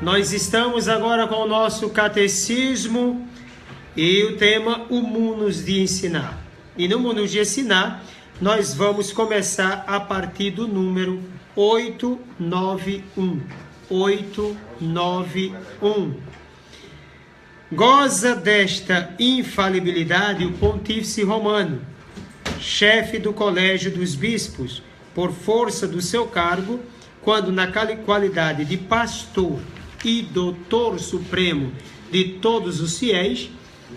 Nós estamos agora com o nosso catecismo e o tema o Munus de Ensinar. E no Munus de Ensinar, nós vamos começar a partir do número 891. 891. Goza desta infalibilidade o pontífice romano, chefe do colégio dos bispos, por força do seu cargo, quando na qualidade de pastor e doutor supremo de todos os fiéis,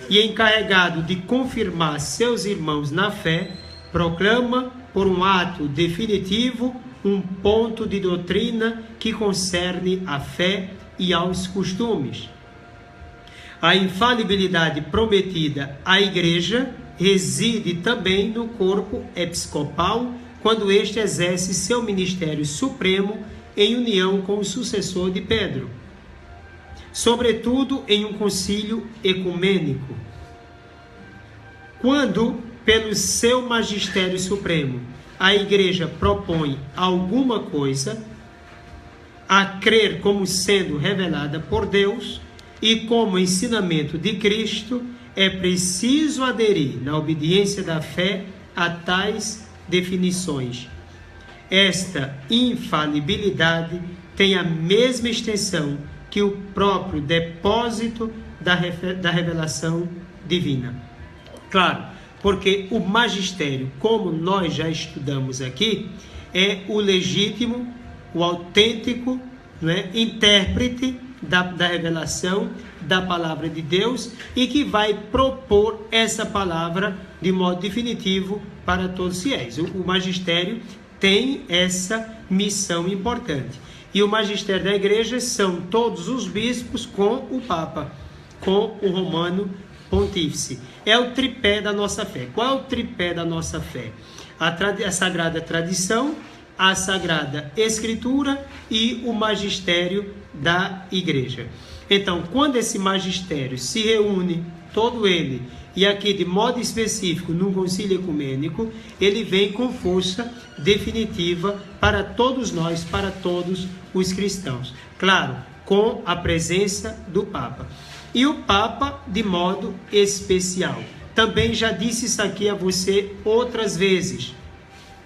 e encarregado de confirmar seus irmãos na fé, proclama por um ato definitivo um ponto de doutrina que concerne à fé e aos costumes. A infalibilidade prometida à Igreja reside também no corpo episcopal, quando este exerce seu ministério supremo em união com o sucessor de Pedro, sobretudo em um concílio ecumênico. Quando, pelo seu magistério supremo, a Igreja propõe alguma coisa a crer como sendo revelada por Deus e como ensinamento de Cristo, é preciso aderir na obediência da fé a tais definições. Esta infalibilidade tem a mesma extensão que o próprio depósito da revelação divina. Claro, porque o magistério, como nós já estudamos aqui, é o legítimo, o autêntico, intérprete da revelação da palavra de Deus e que vai propor essa palavra de modo definitivo para todos os fiéis. O magistério tem essa missão importante. E o magistério da Igreja são todos os bispos com o Papa, com o Romano Pontífice. É o tripé da nossa fé. Qual é o tripé da nossa fé? A Sagrada Tradição, a Sagrada Escritura e o magistério da Igreja. Então, quando esse magistério se reúne, todo ele, e aqui de modo específico num concílio ecumênico, ele vem com força definitiva para todos nós, para todos os cristãos. Claro, com a presença do Papa. E o Papa de modo especial. Também já disse isso aqui a você outras vezes.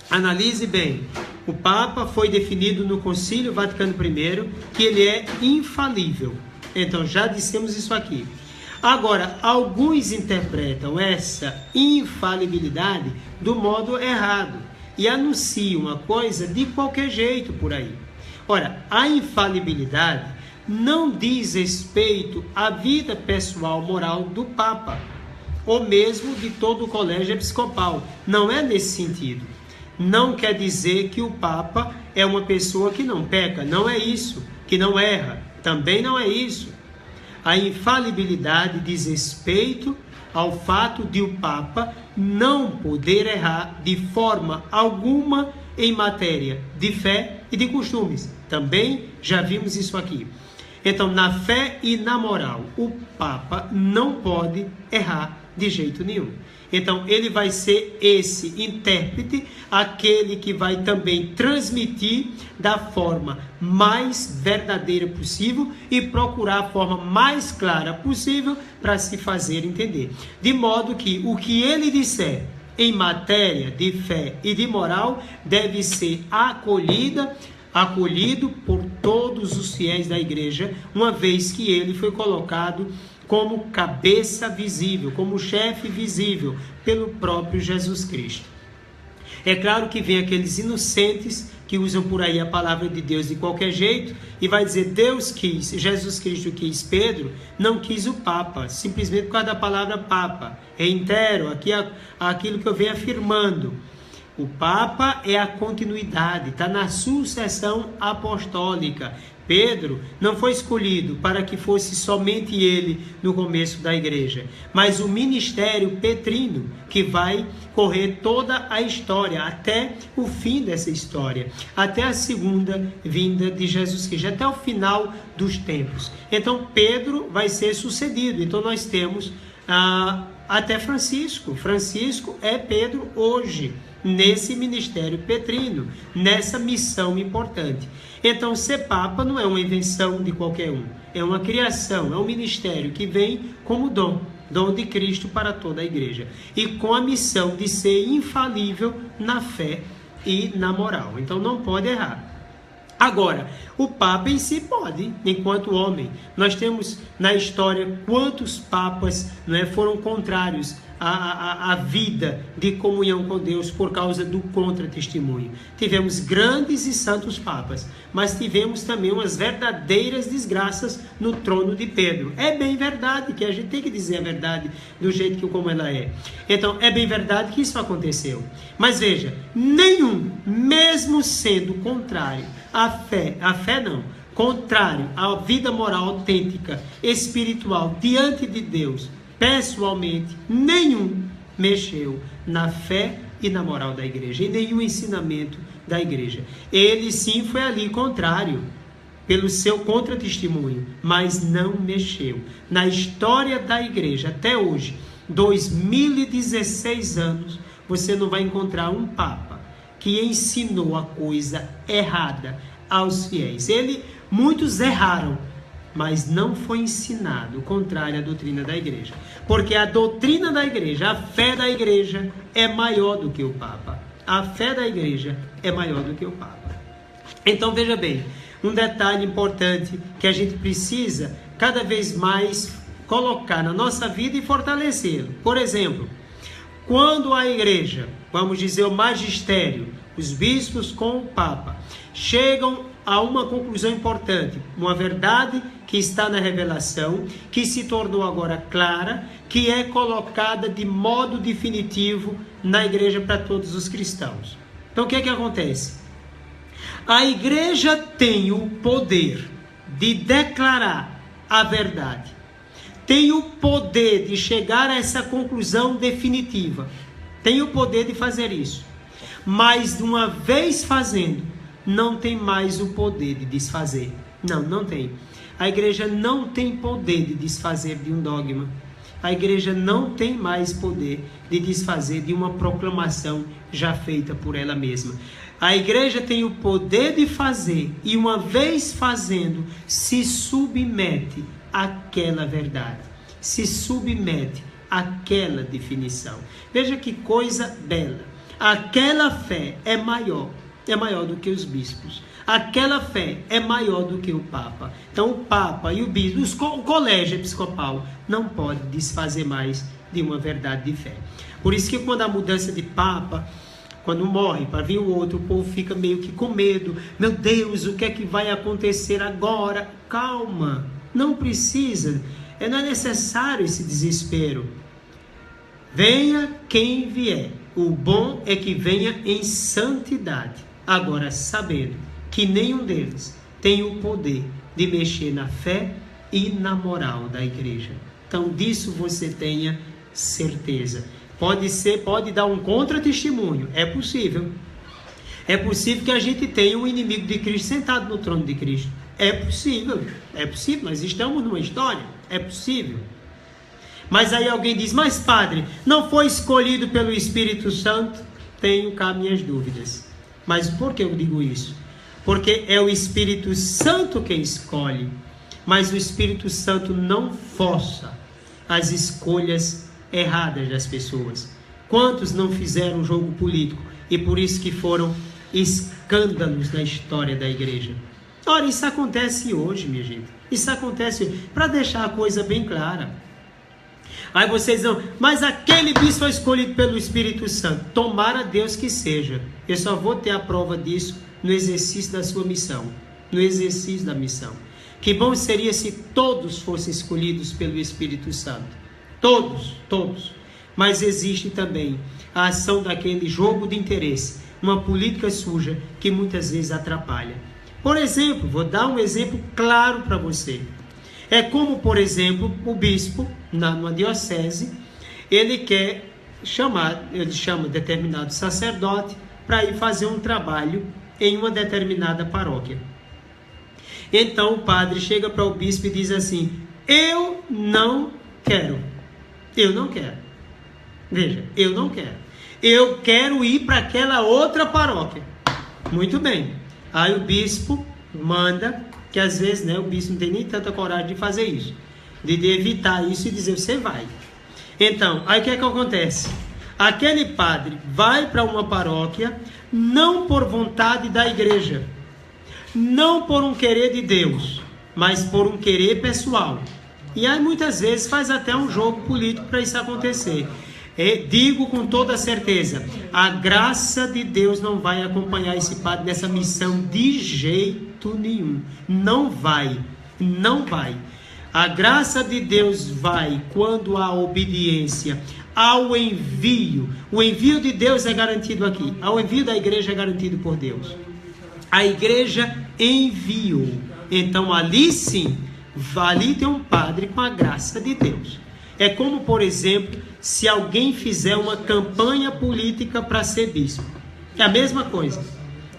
Analise bem. O Papa foi definido no Concílio Vaticano I que ele é infalível. Então, já dissemos isso aqui. Agora, alguns interpretam essa infalibilidade do modo errado e anunciam uma coisa de qualquer jeito por aí. Ora, a infalibilidade não diz respeito à vida pessoal moral do Papa, ou mesmo de todo o colégio episcopal. Não é nesse sentido. Não quer dizer que o Papa é uma pessoa que não peca, não é isso, que não erra, também não é isso. A infalibilidade diz respeito ao fato de o Papa não poder errar de forma alguma em matéria de fé e de costumes. Também já vimos isso aqui. Então, na fé e na moral, o Papa não pode errar de jeito nenhum. Então, ele vai ser esse intérprete, aquele que vai também transmitir da forma mais verdadeira possível e procurar a forma mais clara possível para se fazer entender. De modo que o que ele disser em matéria de fé e de moral deve ser acolhido por todos os fiéis da Igreja, uma vez que ele foi colocado como cabeça visível, como chefe visível pelo próprio Jesus Cristo. É claro que vem aqueles inocentes que usam por aí a palavra de Deus de qualquer jeito e vai dizer Deus quis, Jesus Cristo quis, Pedro não quis o Papa, simplesmente por causa da palavra Papa. Reitero aqui aquilo que eu venho afirmando. O Papa é a continuidade, está na sucessão apostólica. Pedro não foi escolhido para que fosse somente ele no começo da igreja, mas o ministério petrino que vai correr toda a história, até o fim dessa história, até a segunda vinda de Jesus Cristo, até o final dos tempos. Então Pedro vai ser sucedido, então nós temos até Francisco. Francisco é Pedro hoje. nesse ministério petrino, nessa missão importante. Então, ser Papa não é uma invenção de qualquer um, é uma criação, é um ministério que vem como dom de Cristo para toda a igreja, e com a missão de ser infalível na fé e na moral. Então, não pode errar. Agora, o Papa em si pode, enquanto homem. Nós temos na história quantos papas, né, foram contrários à vida de comunhão com Deus por causa do contra-testemunho. Tivemos grandes e santos papas, mas tivemos também umas verdadeiras desgraças no trono de Pedro. É bem verdade que a gente tem que dizer a verdade do jeito como ela é. Então, é bem verdade que isso aconteceu. Mas veja, nenhum, mesmo sendo contrário contrário à vida moral autêntica, espiritual, diante de Deus, pessoalmente, nenhum mexeu na fé e na moral da igreja, e nenhum ensinamento da igreja. Ele sim foi ali contrário, pelo seu contra-testemunho, mas não mexeu. Na história da igreja, até hoje, 2016 anos, você não vai encontrar um Papa que ensinou a coisa errada aos fiéis. Muitos erraram, mas não foi ensinado contrário à doutrina da igreja. Porque a doutrina da igreja, a fé da igreja é maior do que o Papa. A fé da igreja é maior do que o Papa. Então veja bem, um detalhe importante que a gente precisa cada vez mais colocar na nossa vida e fortalecê-lo. Por exemplo, quando a igreja, vamos dizer o magistério, os bispos com o Papa, chegam a uma conclusão importante, uma verdade que está na revelação, que se tornou agora clara, que é colocada de modo definitivo na igreja para todos os cristãos. Então o que é que acontece? A igreja tem o poder de declarar a verdade, tem o poder de chegar a essa conclusão definitiva, tem o poder de fazer isso, mas de uma vez fazendo, não tem mais o poder de desfazer. Não tem. A igreja não tem poder de desfazer de um dogma. A igreja não tem mais poder de desfazer de uma proclamação já feita por ela mesma. A igreja tem o poder de fazer e, uma vez fazendo, se submete àquela verdade, se submete àquela definição. Veja que coisa bela. Aquela fé é maior do que os bispos. Aquela fé é maior do que o Papa. Então o Papa e o bispo, o colégio episcopal, não pode desfazer mais de uma verdade de fé. Por isso que quando a mudança de Papa, quando morre para vir o outro, o povo fica meio que com medo. Meu Deus, o que é que vai acontecer agora? Calma, não precisa, não é necessário esse desespero. Venha quem vier. O bom é que venha em santidade. Agora, sabendo que nenhum deles tem o poder de mexer na fé e na moral da igreja. Então, disso você tenha certeza. Pode dar um contra-testemunho. É possível. É possível que a gente tenha um inimigo de Cristo sentado no trono de Cristo. É possível. Nós estamos numa história. É possível. Mas aí alguém diz, mas padre, não foi escolhido pelo Espírito Santo? Tenho cá minhas dúvidas. Mas por que eu digo isso? Porque é o Espírito Santo quem escolhe, mas o Espírito Santo não força as escolhas erradas das pessoas. Quantos não fizeram jogo político e por isso que foram escândalos na história da igreja? Ora, isso acontece hoje, minha gente. Isso acontece hoje, para deixar a coisa bem clara. Aí vocês dizem, mas aquele bispo foi escolhido pelo Espírito Santo. Tomara Deus que seja. Eu só vou ter a prova disso no exercício da sua missão. No exercício da missão. Que bom seria se todos fossem escolhidos pelo Espírito Santo. Todos. Mas existe também a ação daquele jogo de interesse. Uma política suja que muitas vezes atrapalha. Por exemplo, vou dar um exemplo claro para você. É como, por exemplo, o bispo, numa diocese, ele chama determinado sacerdote para ir fazer um trabalho em uma determinada paróquia. Então o padre chega para o bispo e diz assim, eu não quero. Veja, eu não quero. eu quero ir para aquela outra paróquia. Muito bem. Aí o bispo manda, que às vezes, né, o bispo não tem nem tanta coragem de fazer isso, de evitar isso e dizer, você vai. Então, aí o que é que acontece? Aquele padre vai para uma paróquia, não por vontade da igreja, não por um querer de Deus, mas por um querer pessoal. E aí muitas vezes faz até um jogo político para isso acontecer. Digo com toda certeza, a graça de Deus não vai acompanhar esse padre nessa missão de jeito nenhum. Não vai, não vai. A graça de Deus vai quando há obediência ao envio. O envio de Deus é garantido aqui. O envio da igreja é garantido por Deus. A igreja enviou. Então ali sim, ali tem um padre com a graça de Deus. É como, por exemplo, se alguém fizer uma campanha política para ser bispo. É a mesma coisa.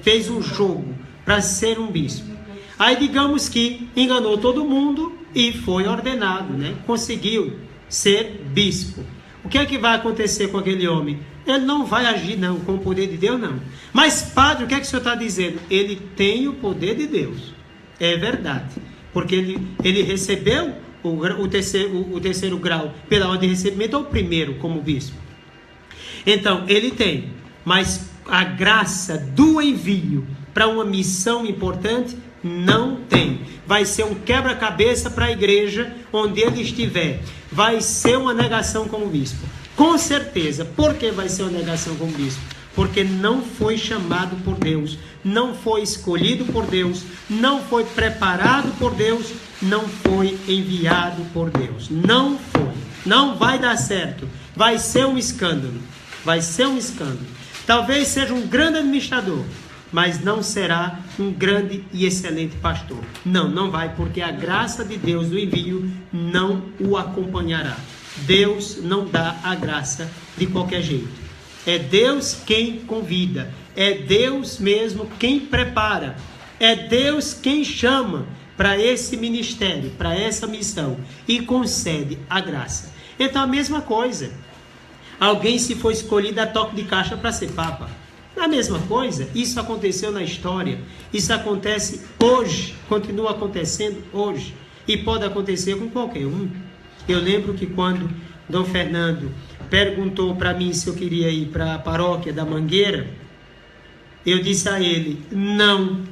Fez um jogo para ser um bispo. Aí digamos que enganou todo mundo e foi ordenado, né? Conseguiu ser bispo. O que é que vai acontecer com aquele homem? Ele não vai agir não, com o poder de Deus não. Mas padre, o que é que o senhor está dizendo? Ele tem o poder de Deus. É verdade. Porque ele recebeu o terceiro grau pela ordem de recebimento ou o primeiro como bispo. Então, ele tem. Mas a graça do envio para uma missão importante não tem. Vai ser um quebra-cabeça para a igreja onde ele estiver. Vai ser uma negação como bispo. Com certeza. Por que vai ser uma negação como bispo? Porque não foi chamado por Deus, não foi escolhido por Deus, não foi preparado por Deus, não foi enviado por Deus. Não foi. Não vai dar certo. Vai ser um escândalo. Vai ser um escândalo. Talvez seja um grande administrador, mas não será um grande e excelente pastor. Não, não vai, porque a graça de Deus do envio não o acompanhará. Deus não dá a graça de qualquer jeito. É Deus quem convida, é Deus mesmo quem prepara, é Deus quem chama para esse ministério, para essa missão e concede a graça. Então a mesma coisa, alguém se foi escolhido a toque de caixa para ser papa. A mesma coisa, isso aconteceu na história, isso acontece hoje, continua acontecendo hoje e pode acontecer com qualquer um. Eu lembro que quando Dom Fernando perguntou para mim se eu queria ir para a paróquia da Mangueira, eu disse a ele, não.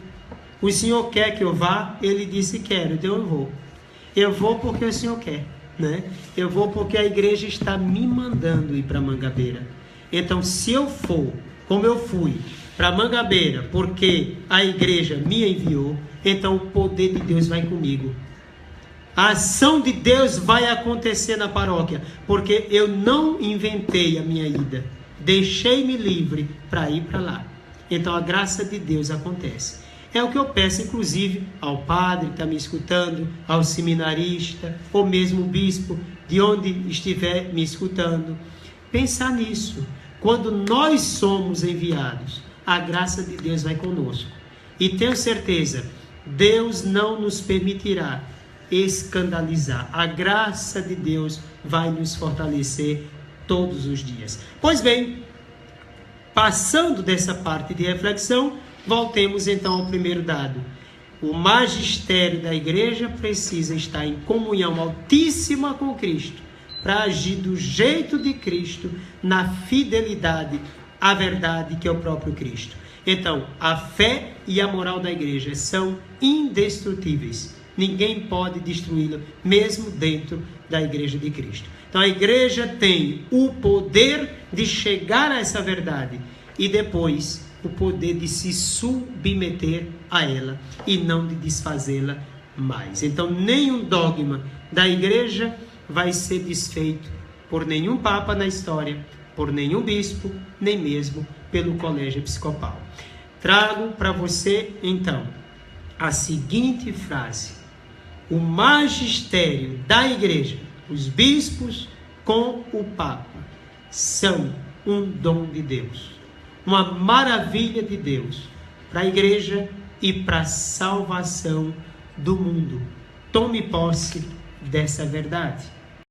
O senhor quer que eu vá? Ele disse, quero, então eu vou. Eu vou porque o senhor quer, né? Eu vou porque a igreja está me mandando ir para Mangabeira. Então, se eu for, como eu fui, para Mangabeira, porque a igreja me enviou, então o poder de Deus vai comigo. A ação de Deus vai acontecer na paróquia, porque eu não inventei a minha ida. Deixei-me livre para ir para lá. Então a graça de Deus acontece. É o que eu peço, inclusive, ao padre que está me escutando, ao seminarista, ou mesmo o bispo, de onde estiver me escutando. Pensar nisso. Quando nós somos enviados, a graça de Deus vai conosco. E tenho certeza, Deus não nos permitirá escandalizar. A graça de Deus vai nos fortalecer todos os dias. Pois bem, passando dessa parte de reflexão, voltemos então ao primeiro dado. O magistério da igreja precisa estar em comunhão altíssima com Cristo, para agir do jeito de Cristo, na fidelidade à verdade que é o próprio Cristo. Então, a fé e a moral da igreja são indestrutíveis. Ninguém pode destruí-la, mesmo dentro da igreja de Cristo. Então a igreja tem o poder de chegar a essa verdade e depois o poder de se submeter a ela e não de desfazê-la mais. Então nenhum dogma da igreja vai ser desfeito por nenhum papa na história, por nenhum bispo, nem mesmo pelo colégio episcopal. Trago para você então a seguinte frase: o magistério da igreja, os bispos com o papa, são um dom de Deus, uma maravilha de Deus para a igreja e para a salvação do mundo. Tome posse dessa verdade.